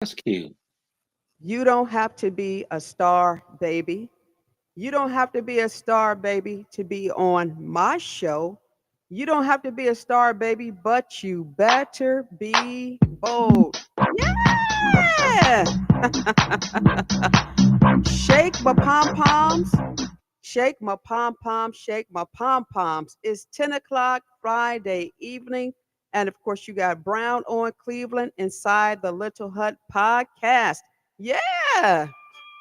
That's cute. You don't have to be a star, baby. You don't have to be a star, baby, to be on my show. You don't have to be a star, baby, but you better be bold. Yeah. Shake my pom poms. Shake my pom poms. Shake my pom poms. It's 10 o'clock Friday evening. And of course, you got Brown on Cleveland inside the Little Hut podcast. Yeah.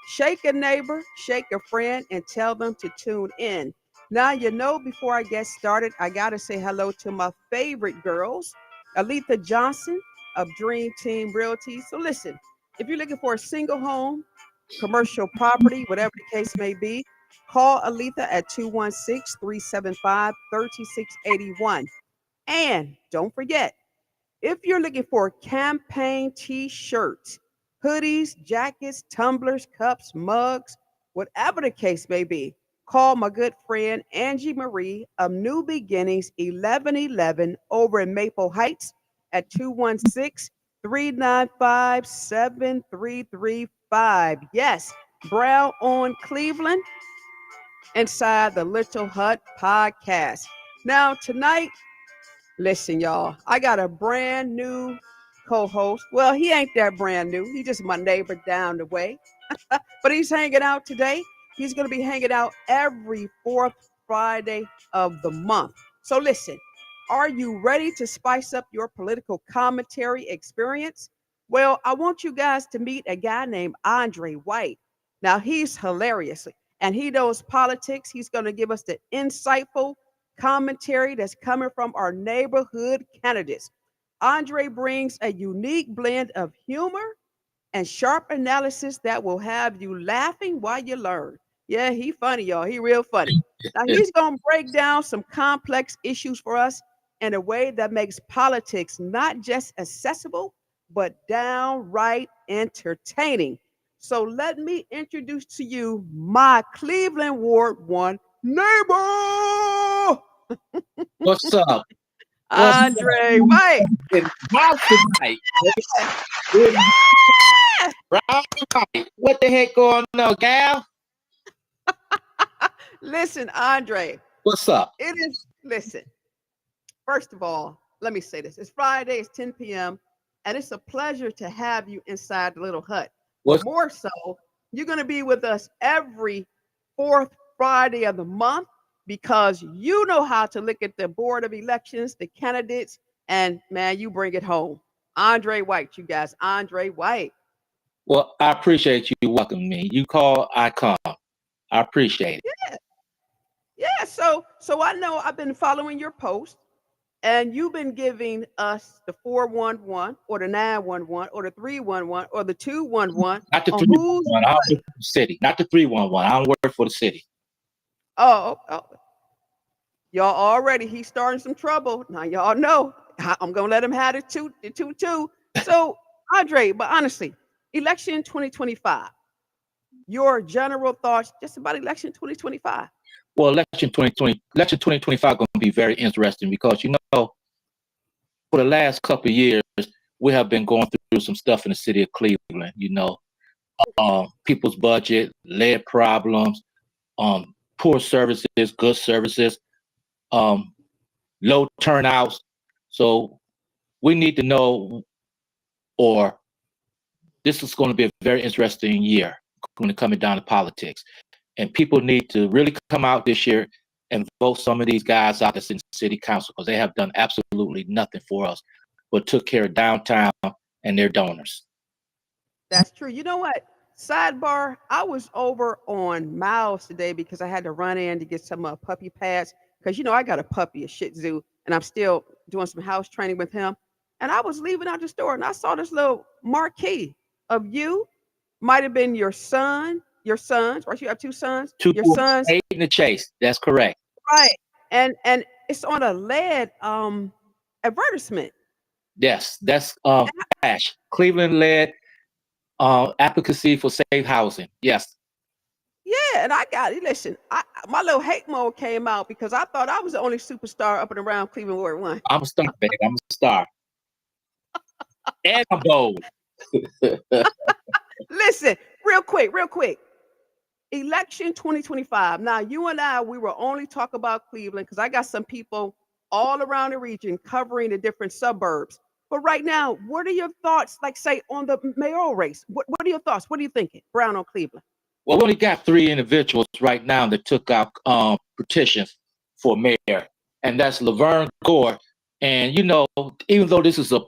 Shake a neighbor, shake a friend, and tell them to tune in. Now, before I get started, I got to say hello to my favorite girls, Aletha Johnson of Dream Team Realty. So, listen, if you're looking for a single home, commercial property, whatever the case may be, call Aletha at 216-375-3681. And don't forget, if you're looking for campaign t-shirts, hoodies, jackets, tumblers, cups, mugs, whatever the case may be, call my good friend Angie Marie of New Beginnings 1111 over in Maple Heights at 216-395-7335. Yes, Brown on Cleveland inside the Little Hut podcast. Now, tonight, listen, y'all, I got a brand new co host. Well, he ain't that brand new. He just my neighbor down the way. But he's hanging out today. He's going to be hanging out every fourth Friday of the month. So, listen, are you ready to spice up your political commentary experience? Well, I want you guys to meet a guy named Andre White. Now, he's hilarious and he knows politics. He's going to give us the insightful commentary that's coming from our neighborhood candidates. Andre brings a unique blend of humor and sharp analysis that will have you laughing while you learn. Yeah, he funny, y'all. He real funny. Now he's gonna break down some complex issues for us in a way that makes politics not just accessible, but downright entertaining. So let me introduce to you my Cleveland Ward 1 neighbor, What's up? What's Andre White. in the house tonight? In Yeah! Brown tonight. What the heck going on, gal? Listen, Andre, What's up? it is, listen, first of all, let me say this. It's Friday, it's 10 p.m., and it's a pleasure to have you inside the little hut. But What's more so, you're going to be with us every fourth Friday of the month because you know how to look at the board of elections, the candidates, and man, you bring it home. Andre White, you guys, Andre White. well? I appreciate you welcoming me. You call, I come. I appreciate it. Yeah, yeah. So I know I've been following your post. And you've been giving us the 411 or the 911 or the 311 or the 211 Not the on who's 311. I don't work for the city. Not the 311. I don't work for the city. oh, y'all already he's starting some trouble. Now y'all know I'm gonna let him have the two. So Andre, but honestly, election 2025, your general thoughts just about election 2025. Well, election 2025 going to be very interesting because for the last couple of years we have been going through some stuff in the city of Cleveland. People's budget, lead problems, poor services, good services, um, low turnouts. So we need to know, or this is going to be a very interesting year when it coming down to politics. And people need to really come out this year and vote some of these guys out that's in city council because they have done absolutely nothing for us, but took care of downtown and their donors. That's true. You know what? Sidebar, I was over on Miles today because I had to run in to get some puppy pads because I got a puppy, a Shih Tzu, and I'm still doing some house training with him. And I was leaving out the store and I saw this little marquee of you. Might have been your sons, right? You have two sons. Two Your sons, eight in the chase. That's correct. right? And it's on a lead advertisement. Yes, that's Ash. Cleveland led advocacy for safe housing. Yes, Yeah, and I got it. Listen, my little hate mode came out because I thought I was the only superstar up and around Cleveland Ward 1. I'm a star, baby. I'm a star. And I'm bold. Listen, real quick, real quick. Election 2025. Now, you and I, we will only talk about Cleveland because I got some people all around the region covering the different suburbs. But right now, what are your thoughts, like, say, on the mayoral race? What are your thoughts? What are you thinking, Brown on Cleveland? Well, we only got 3 individuals right now that took out petitions for mayor, and that's Laverne Gore. And even though this is a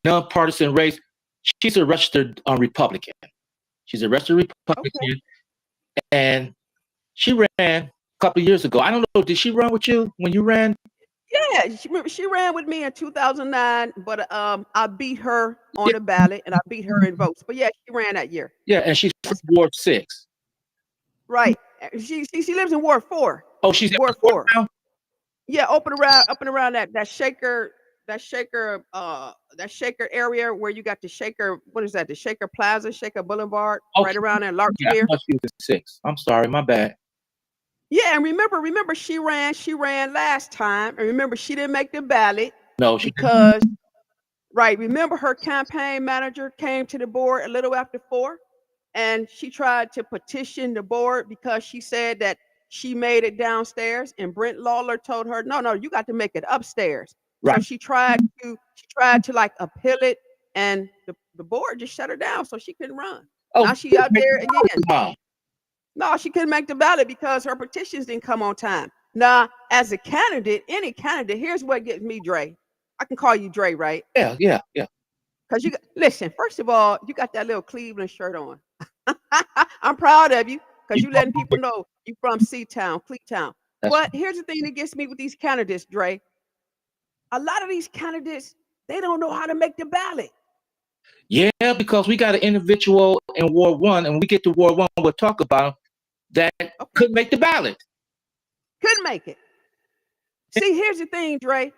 nonpartisan race, she's a registered Republican. She's a registered Okay. Republican, and she ran a couple of years ago. I don't know, did she run with you when you ran? Yeah, she ran with me in 2009, but I beat her on Yeah, the ballot and I beat her in votes. But yeah, she ran that year. yeah, and she's from That's Ward 6. right. She lives in Ward 4. Oh, she's at Ward Ward 4. now? Yeah, up and around that shaker area where you got the shaker. What is that? The Shaker Plaza, Shaker Boulevard, right Okay. around there, Yeah, I Larkspur. thought she was at 6. I'm sorry, my bad. Yeah, and remember she ran last time, and remember she didn't make the ballot No, she didn't. because right. Remember her campaign manager came to the board a little after 4, and she tried to petition the board because she said that she made it downstairs, and Brent Lawler told her, "No, no, you got to make it upstairs." So Right. she tried to like appeal it, and the board just shut her down, so she couldn't run. Oh, Now she out there again. wow. No, she couldn't make the ballot because her petitions didn't come on time. Now, as a candidate, any candidate, here's what gets me, Dre. I can call you Dre, right? Yeah, yeah, yeah. Because listen, first of all, you got that little Cleveland shirt on. I'm proud of you because you letting people know you from C-Town, Cleetown. That's But here's the thing that gets me with these candidates, Dre. A lot of these candidates, they don't know how to make the ballot. yeah, because we got an individual in Ward 1, and when we get to Ward 1, we'll talk about that Okay, couldn't make the ballot. couldn't make it. See, here's the thing, Dre.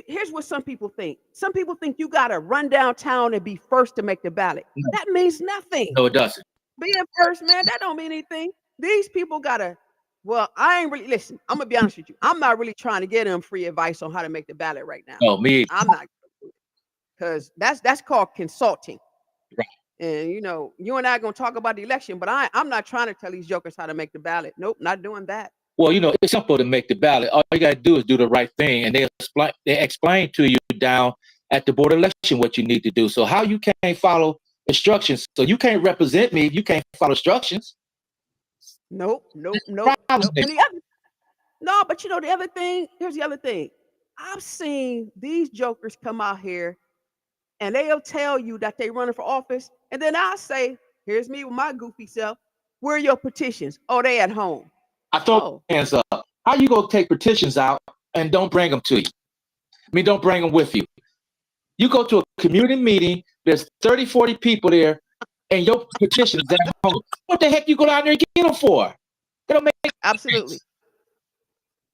Here's what some people think. Some people think you gotta run downtown and be first to make the ballot. No, That means nothing. no, it doesn't. Being first, man, that don't mean anything. These people gotta. Well, I ain't really listen. I'm gonna be honest with you. I'm not really trying to get them free advice on how to make the ballot right now. No, me. I'm not, because that's called consulting. Right. And you and I are gonna talk about the election, but I'm not trying to tell these jokers how to make the ballot. Nope, not doing that. Well, it's simple to make the ballot. All you gotta do is do the right thing, and they explain to you down at the board election what you need to do. So how you can't follow instructions? So you can't represent me if you can't follow instructions. Nope, nope, nope, Problems nope. there. And the other no, but the other thing. Here's the other thing. I've seen these jokers come out here and they'll tell you that they running for office, and then I'll say, "Here's me with my goofy self. Where are your petitions? Oh, they at home. I throw Oh, my hands up. How you gonna take petitions out and don't bring them to you? I mean, don't bring them with you. You go to a community meeting, there's 30, 40 people there, and your petition is at home. What the heck you go down there and get them for? They don't make absolutely." sense.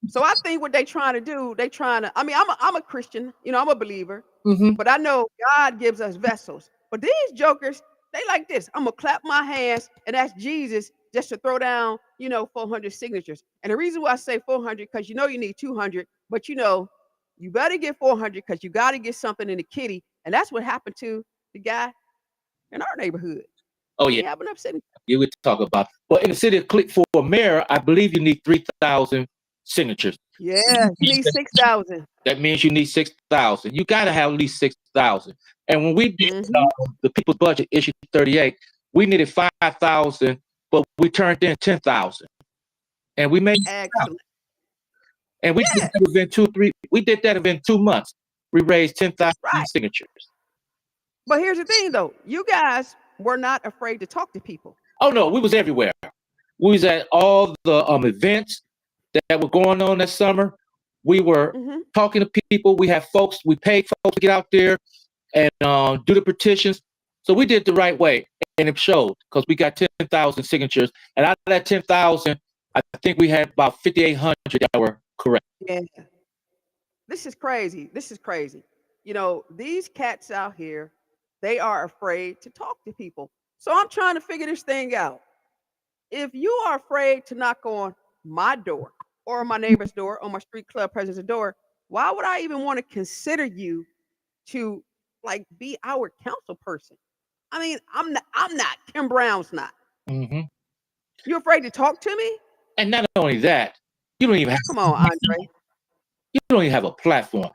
So I think what they trying to do, they trying to. I mean, I'm a Christian. I'm a believer, Hmm. but I know God gives us vessels. But these jokers, they like this. I'm gonna clap my hands and ask Jesus just to throw down, 400 signatures. And the reason why I say 400, because you need 200, but you better get 400 because you got to get something in the kitty. And that's what happened to the guy in our neighborhood. Oh He yeah, have enough city. you would talk about. Well, in the city of Click for a mayor, I believe you need 3,000 signatures. Yeah, you need 6,000. That means you need 6,000. You got to have at least 6,000. And when we did Mm-hmm. the people's budget issue 38, we needed 5,000, but we turned in 10,000, and we made it out. Excellent. And we did Yeah, that within 2, 3. We did that within 2 months. We raised 10,000 right. signatures. But here's the thing, though. You guys were not afraid to talk to people. Oh no, we was everywhere. We was at all the events that were going on that summer. We were Mm-hmm. talking to people. We had folks. We paid folks to get out there and do the petitions. So we did the right way, and it showed because we got 10,000 signatures. And out of that 10,000, I think we had about 5,800 that were correct. Yeah. This is crazy. This is crazy. These cats out here, they are afraid to talk to people. So I'm trying to figure this thing out. If you are afraid to knock on my door or my neighbor's door or my street club president's door, why would I even want to consider you to like be our council person? I mean, I'm not. Kim Brown's not. Hmm. You afraid to talk to me? And not only that, you don't even have Come on, Andre. you don't even have a platform.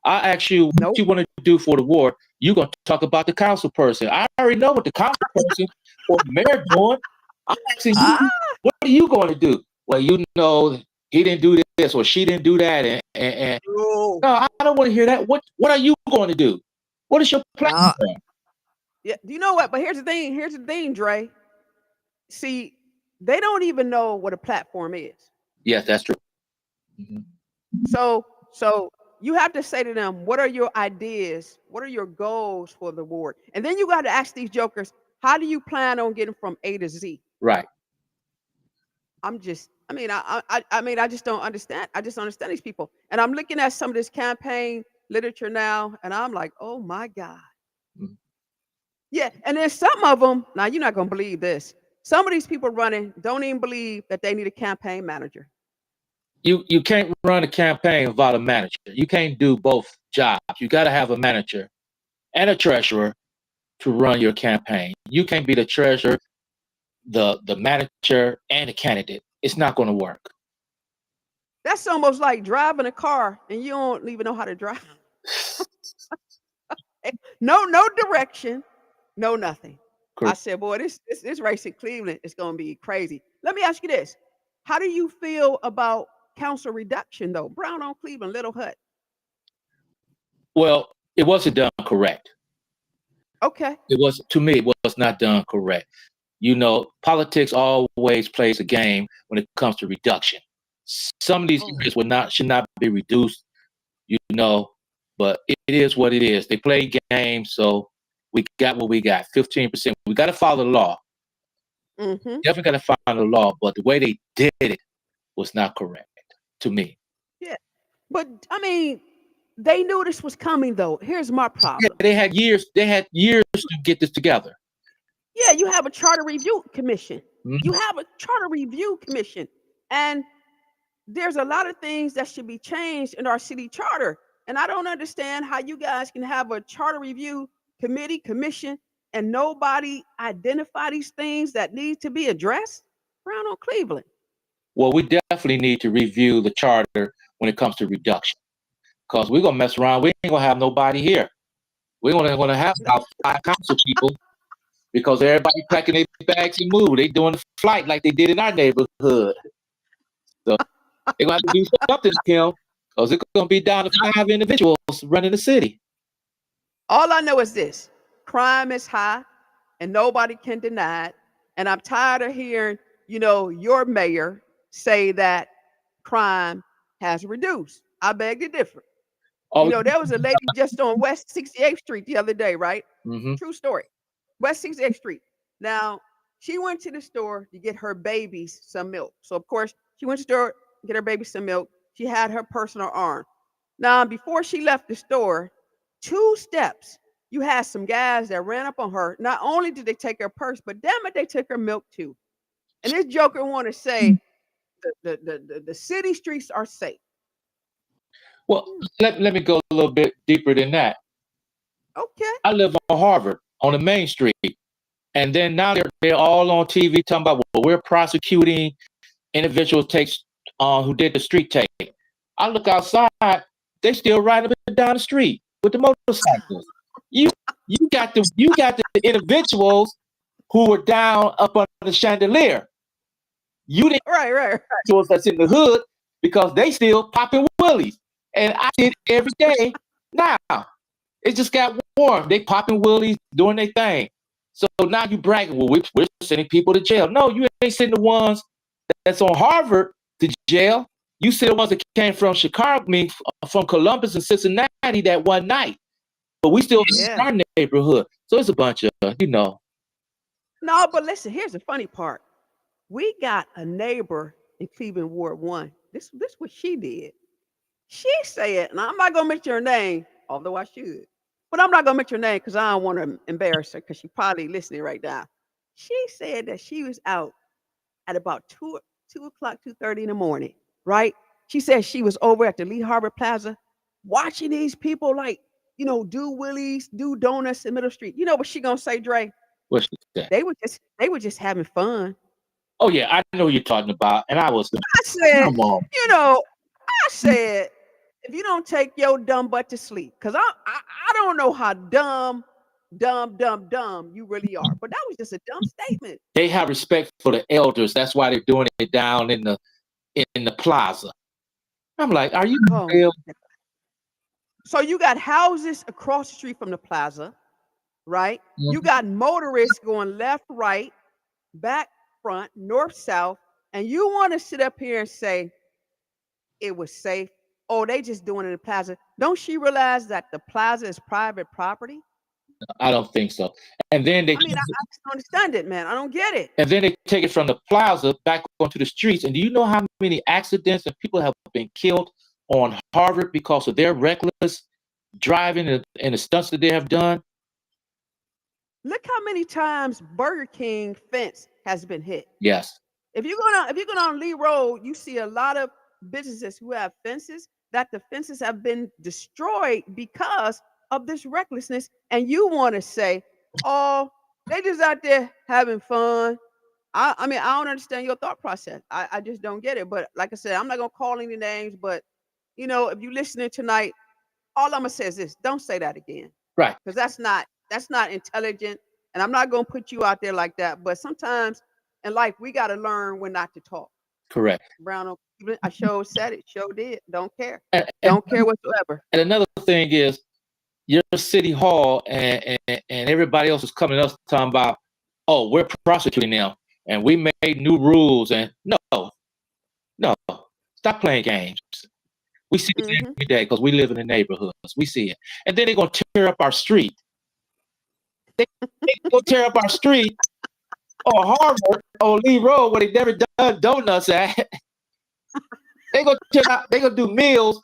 I ask you what Nope. you want to do for the war. You're gonna talk about the council person. I already know what the council person or the mayor doing. I'm asking Ah, you, what are you going to do? Well, you know, he didn't do this or she didn't do that, and no. no, I don't want to hear that. What are you going to do? What is your Uh, platform? yeah. Do you know what? But here's the thing. Here's the thing, Dre. See, they don't even know what a platform is. Yes, that's true. Mhm. So you have to say to them, what are your ideas? What are your goals for the ward? And then you got to ask these jokers, how do you plan on getting from A to Z? Right. I just don't understand. I just don't understand these people. And I'm looking at some of this campaign literature now, and I'm like, oh my God. Mhm. Yeah. And there's some of them, now you're not going to believe this. Some of these people running don't even believe that they need a campaign manager. You can't run a campaign without a manager. You can't do both jobs. You got to have a manager and a treasurer to run your campaign. You can't be the treasurer, the manager, and the candidate. It's not going to work. That's almost like driving a car and you don't even know how to drive. No direction, no nothing. I Correct. said, boy, this race in Cleveland is going to be crazy. Let me ask you this: how do you feel about council reduction, though? Brown on Cleveland, Little Hut. Well, it wasn't done correct. Okay. It was to me. It was not done correct. You know, politics always plays a game when it comes to reduction. Some of these Oh, areas should not be reduced. You know, but it is what it is. They play games, so we got what we got. 15%. We got to follow the law. mm-hmm. Definitely got to follow the law. But the way they did it was not correct to me. Yeah. But I mean, they knew this was coming, though. Here's my Yeah, problem. they had years. They had years to get this together. Yeah, you have a charter review commission. You Mhm. have a charter review commission, and there's a lot of things that should be changed in our city charter. And I don't understand how you guys can have a charter review committee, commission, and nobody identify these things that need to be addressed. Brown on Cleveland. Well, we definitely need to review the charter when it comes to reduction, because we're gonna mess around. We ain't gonna have nobody here. We're gonna have about 5 council people because everybody packing their bags and move. They doing the flight like they did in our neighborhood. So they're gonna have to do something, Kim, because it's gonna be down to 5 individuals running the city. All I know is this: crime is high, and nobody can deny it. And I'm tired of hearing, your mayor say that crime has reduced. I beg to differ. Oh, There was a lady just on West 68th Street the other day, right? mm-hmm. True story. West 68th Street. Now, she went to the store to get her babies some milk. So, of course, she went to the store to get her baby some milk. She had her personal arm. Now, before she left the store, 2 steps, you had some guys that ran up on her. Not only did they take her purse, but damn it, they took her milk too. And this joker want to say the city streets are safe. Well, let me go a little bit deeper than that. Okay. I live on Harvard on the main street, and then now they're all on TV talking about, well, we're prosecuting individuals takes who did the street take. I look outside, they still riding up and down the street with the motorcycles. You you got the individuals who were down up under the chandelier. You didn't Right. to us that's in the hood because they still popping willies. And I see it every day now. It just got warm. They popping willies, doing their thing. So now you bragging, well, we're sending people to jail. No, you ain't sending the ones that's on Harvard to jail. You send the ones that came from Chicago, I mean, from Columbus and Cincinnati that one night. But we still in Yeah. our neighborhood. So it's a bunch of, No, but listen, here's the funny part. We got a neighbor in Cleveland Ward 1. This what she did. She said, and I'm not gonna mention her name, although I should. But I'm not gonna mention her name because I don't want to embarrass her because she's probably listening right now. She said that she was out at about 2 o'clock, 2:30 in the morning, right? She said she was over at the Lee Harbor Plaza watching these people like, do willies, do donuts in Middle Street. You know what she gonna say, Dre? What's that? They were just having fun. Oh yeah, I know what you're talking about, and I was. I said, Come on. you know, I said, if you don't take your dumb butt to sleep, because I don't know how dumb you really are. But that was just a dumb statement. They have respect for the elders. That's why they're doing it down in the plaza. I'm like, are you Oh my real? God. So you got houses across the street from the plaza, right? You Mhm. got motorists going left, right, back, front, north, south, and you want to sit up here and say it was safe. Oh, they just doing it in the plaza. Don't she realize that the plaza is private property? I don't think so. And then they I mean, I just don't understand it, man. I don't get it. and then they take it from the plaza back onto the streets. And do you know how many accidents and people have been killed on Harvard because of their reckless driving and the stunts that they have done? Look how many times Burger King fence has been hit. Yes, If you're going on Lee Road, you see a lot of businesses who have fences that the fences have been destroyed because of this recklessness. And you want to say, oh, they just out there having fun. I mean, I don't understand your thought process. I just don't get it. But like I said, I'm not gonna call any names, but if you're listening tonight, all I'm gonna say is this: don't say that again. right, Because that's not intelligent. And I'm not gonna put you out there like that. But sometimes in life we gotta learn when not to talk. correct. Brown on Cleveland, I sure said it, sure did. Don't care. And, and, Don't care whatsoever. and another thing is, your city hall and everybody else is coming to us talking about, oh, we're prosecuting them and we made new rules. And no, stop playing games. We see it Hmm. every day because we live in the neighborhoods. We see it. And then they're going to tear up our street. They go tear up our street on Harvard or Lee Road where they never done donuts at. They go tear out, they gonna do meals.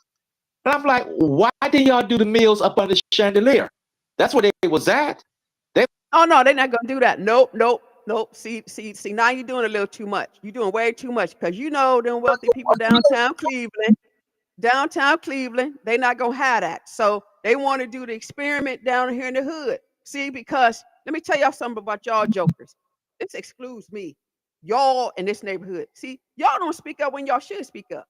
And I'm like, why didn't y'all do the meals up under the chandelier? That's where they was at. They Oh no, they're not gonna do that. Nope, nope, nope. See. Now you're doing a little too much. You're doing way too much because them wealthy people downtown Cleveland, they not gonna have that. So they want to do the experiment down here in the hood. See, because let me tell y'all something about y'all jokers. This excludes me. Y'all in this neighborhood. See, y'all don't speak up when y'all should speak up.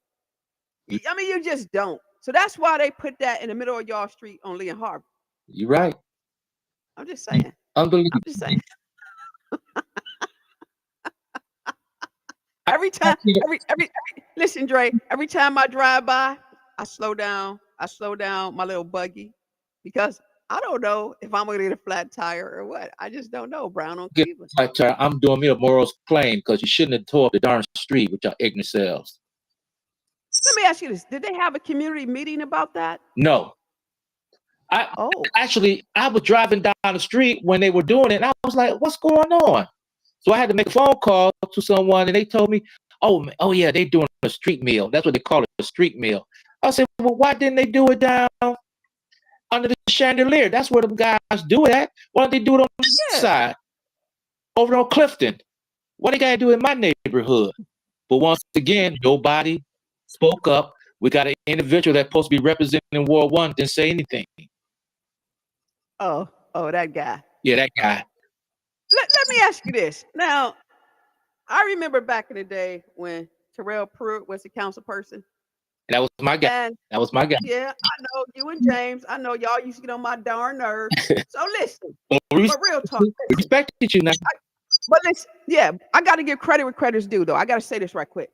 I mean, you just don't. So that's why they put that in the middle of y'all street on Lee and Harvard. you're right. I'm just saying. Unbelievable. I'm just saying. Every time, listen, Dre, every time I drive by, I slow down. I slow down my little buggy because I don't know if I'm going to get a flat tire or what. I just don't know. Brown on Get Cleveland. my tire. I'm doing me a morals claim because you shouldn't have tore up the darn street with your ignorant selves. Let me ask you this. Did they have a community meeting about that? No. I Oh, I was driving down the street when they were doing it, and I was like, what's going on? So I had to make a phone call to someone, and they told me, oh yeah, they doing a street meal. That's what they call it, a street meal. I said, well, why didn't they do it down under the chandelier? That's where the guys do it at. Why don't they do it on the east yeah. side, over on Clifton? What they got to do in my neighborhood? But once again, nobody spoke up. We got an individual that's supposed to be representing World One didn't say anything. Oh, that guy. Yeah, that guy. Let me ask you this. Now, I remember back in the day when Terrell Pruitt was the council person. That was my guy. And That was my guy. yeah, I know you and James. I know y'all used to get on my darn nerves. So listen, But but real talk. we respected you now. But listen, yeah, I got to give credit where credit's due, though. I got to say this right quick.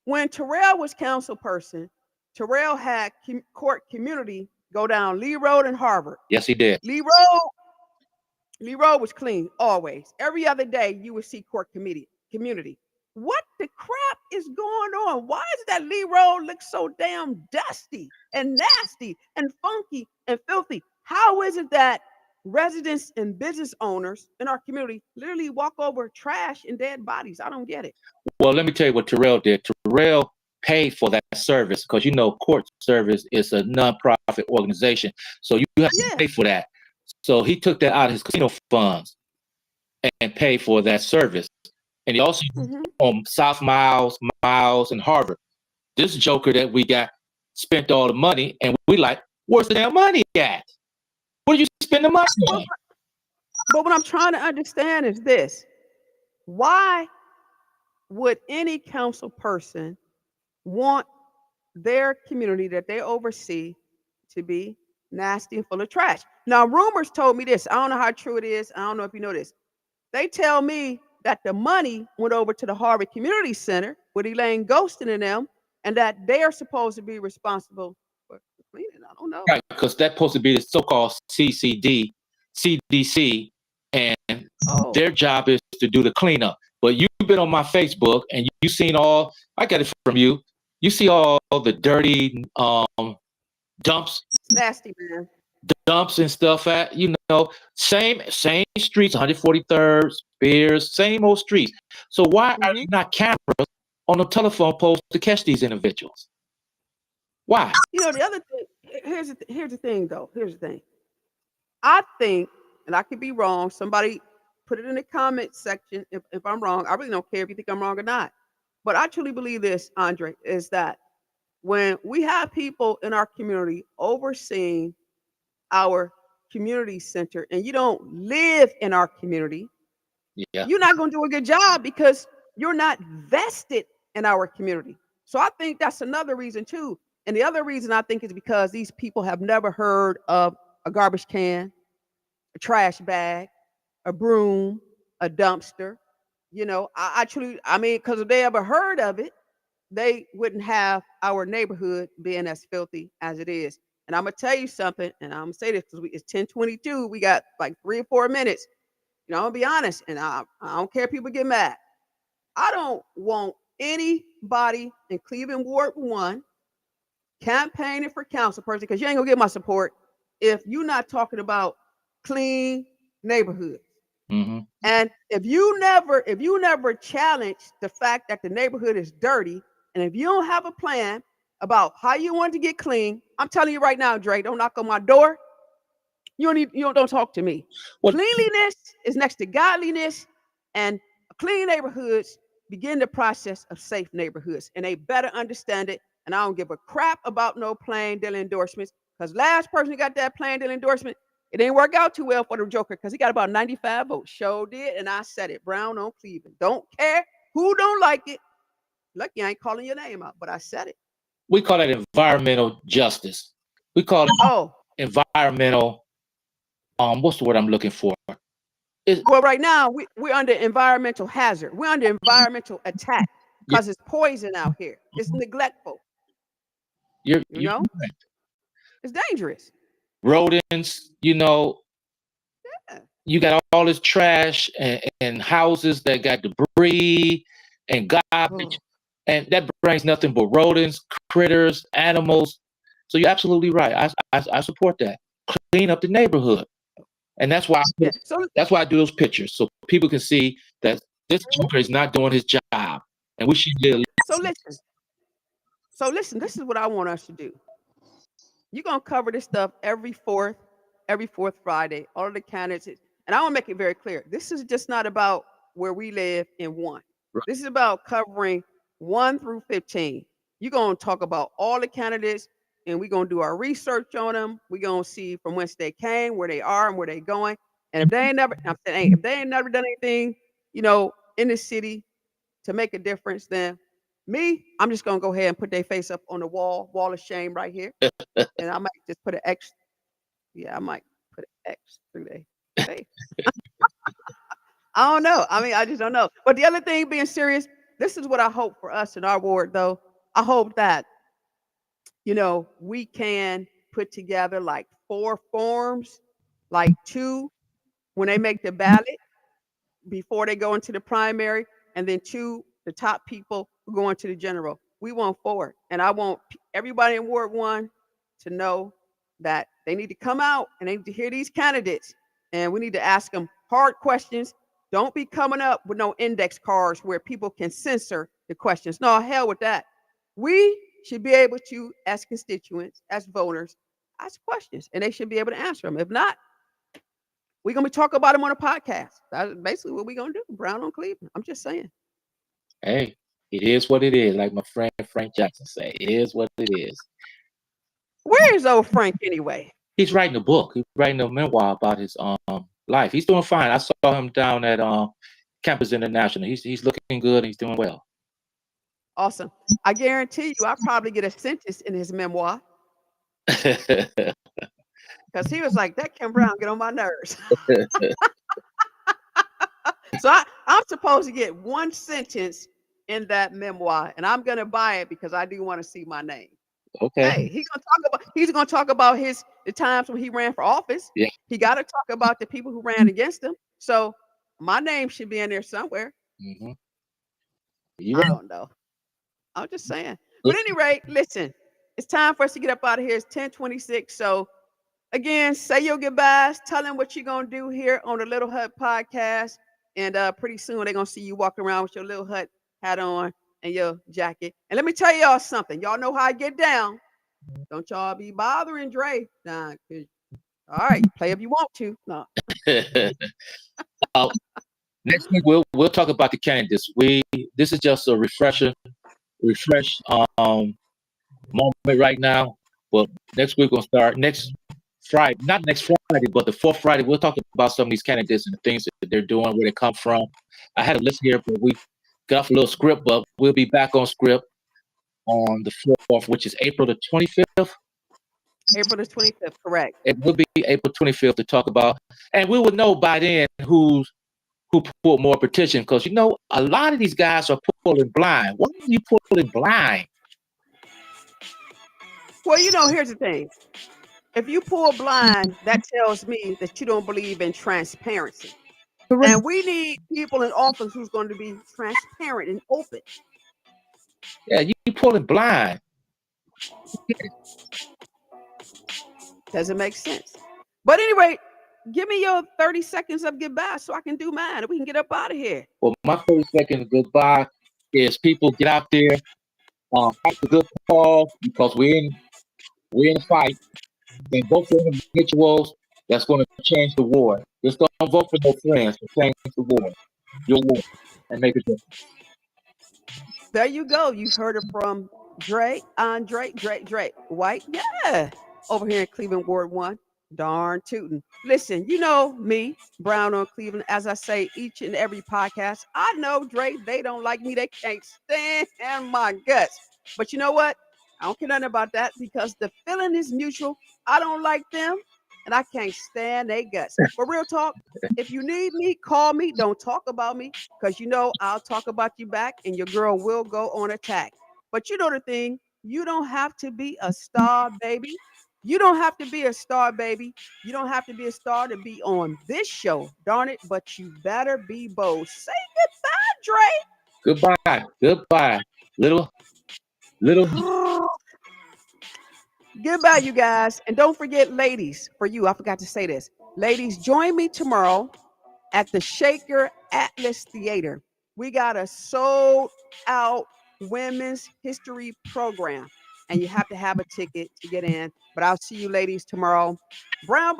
When Terrell was council person, Terrell had court community go down Lee Road and Harvard. Yes, he did. Lee Road was clean always. Every other day you would see court community. What the crap is going on? Why does that Lee Road look so damn dusty and nasty and funky and filthy? How is it that residents and business owners in our community literally walk over trash and dead bodies? I don't get it. Well, let me tell you what Terrell did. Terrell paid for that service because court service is a nonprofit organization, so you have to pay for that. So he took that out of his casino funds and paid for that service. And he also on South Miles, and Harvard. This joker that we got spent all the money, and we like, where's the damn money at? Where did you spend the money on? But what I'm trying to understand is this: why would any council person want their community that they oversee to be nasty and full of trash? Now, rumors told me this. I don't know how true it is. I don't know if you know this. They tell me that the money went over to the Harvard Community Center with Elaine Ghostin and them, and that they are supposed to be responsible for cleaning. I don't know. Right, because that's supposed to be the so-called CCD, CDC, and Oh, their job is to do the cleanup. But you've been on my Facebook and you've seen all. I got it from you. You see all the dirty dumps, it's nasty, man. dumps and stuff at same streets, 143rd, Spears, same old streets. So why are Hmm. there not cameras on the telephone poles to catch these individuals? Why? The other thing. Here's the thing, though. Here's the thing. I think, and I could be wrong. Somebody put it in the comment section if I'm wrong. I really don't care if you think I'm wrong or not. But I truly believe this, Andre, is that when we have people in our community overseeing our community center and you don't live in our community, Yeah. you're not going to do a good job because you're not vested in our community. So I think that's another reason too. And the other reason I think is because these people have never heard of a garbage can, a trash bag, a broom, a dumpster. I truly, I mean, because if they ever heard of it, they wouldn't have our neighborhood being as filthy as it is. And I'm gonna tell you something, and I'm gonna say this because it's 10:22. We got like 3 or 4 minutes. I'm gonna be honest, and I don't care if people get mad. I don't want anybody in Cleveland Ward 1 campaigning for council person because you ain't gonna get my support if you're not talking about clean neighborhoods. Mm-hmm. And if you never challenge the fact that the neighborhood is dirty, and if you don't have a plan about how you want to get clean, I'm telling you right now, Dre, don't knock on my door. You don't talk to me. Well, Cleanliness is next to godliness, and clean neighborhoods begin the process of safe neighborhoods, and they better understand it. And I don't give a crap about no plain deal endorsements, because last person who got that plain deal endorsement, it didn't work out too well for the Joker because he got about 95 votes. Sure did, and I said it. Brown on Cleveland. Don't care who don't like it. Lucky I ain't calling your name out, but I said it. we call that environmental justice. We call it Oh, environmental. What's the word I'm looking for? well, right now we're under environmental hazard. We're under environmental attack because it's poison out here. It's neglectful. You're You know, right. it's dangerous. Rodents. Yeah. You got all this trash and houses that got debris and garbage, Oh, and that brings nothing but rodents, critters, animals. So you're absolutely right. I support that. Clean up the neighborhood, and that's why yeah. So I do those pictures so people can see that this Joker is not doing his job, and we should live. so listen. So listen. This is what I want us to do. You're gonna cover this stuff every fourth Friday. All of the candidates, and I want to make it very clear. This is just not about where we live in one. This is about covering 1 through 15. You're gonna talk about all the candidates, and we're gonna do our research on them. We're gonna see from whence they came, where they are, and where they're going. And if they ain't never, I'm saying, if they ain't never done anything, in the city to make a difference, then I'm just gonna go ahead and put their face up on the wall of shame right here, and I might just put an X. Yeah, I might put an X through their face. I don't know. I mean, I just don't know. But the other thing, being serious, this is what I hope for us in our ward, though. I hope that we can put together like 4 forms, like 2 when they make the ballot before they go into the primary, and then 2 the top people who go into the general. We want 4, and I want everybody in Ward 1 to know that they need to come out and they need to hear these candidates, and we need to ask them hard questions. Don't be coming up with no index cards where people can censor the questions. No, hell with that. We should be able to, as constituents, as voters, ask questions, and they should be able to answer them. If not, we're gonna be talking about them on a podcast. That's basically what we're gonna do. Brown on Cleveland. I'm just saying. Hey, it is what it is. Like my friend Frank Jackson say, it is what it is. Where is old Frank anyway? He's writing a book. He's writing a memoir about his life. He's doing fine. I saw him down at Campus International. He's looking good. He's doing well. Awesome. I guarantee you, I'll probably get a sentence in his memoir because he was like, that Kim Brown get on my nerves. So I'm supposed to get one sentence in that memoir, and I'm gonna buy it because I do want to see my name. Okay. Hey, he's gonna talk about the times when he ran for office. Yeah. He got to talk about the people who ran against him. So my name should be in there somewhere. Mm-hmm. I don't know. I'm just saying. But at any rate, listen, it's time for us to get up out of here. It's 10:26. So again, say your goodbyes. Tell them what you're gonna do here on the Little Hut podcast. And pretty soon they're gonna see you walking around with your Little Hut hat on and your jacket. And let me tell y'all something. Y'all know how I get down. Don't y'all be bothering Dre. Nah, all right, play if you want to. No. Next week we'll talk about the candidates. This is just a refresh moment right now. But next week we'll start next Friday, not next Friday, but the fourth Friday. We'll talk about some of these candidates and the things that they're doing, where they come from. I had a list here, but we got off a little script, but we'll be back on script on the 4th, which is April the 25th. April the 25th, correct. It will be April 25th to talk about, and we will know by then who pulled more petition, because a lot of these guys are pulling blind. Why are you pulling blind? Well, here's the thing. If you pull blind, that tells me that you don't believe in transparency. Correct. And we need people in office who's going to be transparent and open. Yeah, you pulling blind. Doesn't make sense. But anyway, give me your 30 seconds of goodbye so I can do mine and we can get up out of here. Well, my 30 seconds goodbye is people get out there, fight the good cause, because we're in a fight, and vote for individuals that's going to change the war. Just don't vote for no friends to change the war. Your war, and make a difference. There you go. You've heard it from Andre, White. Yeah. Over here in Cleveland, Ward 1. Darn tootin'. Listen, you know me, Brown on Cleveland, as I say each and every podcast. I know, Dre, they don't like me. They can't stand my guts. But you know what? I don't care nothing about that because the feeling is mutual. I don't like them, and I can't stand their guts. But real talk, if you need me, call me. Don't talk about me because I'll talk about you back, and your girl will go on attack. But you know the thing, you don't have to be a star, baby. You don't have to be a star, baby. You don't have to be a star to be on this show, darn it. But you better be bold. Say goodbye, Dre. Goodbye. Little. Goodbye, you guys. And don't forget, ladies, for you, I forgot to say this. Ladies, join me tomorrow at the Shaker Atlas Theater. We got a sold out women's history program, and you have to have a ticket to get in. But I'll see you ladies tomorrow. Brown.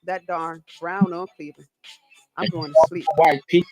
That darn Brown on Cleveland. I'm going to sleep. White, peace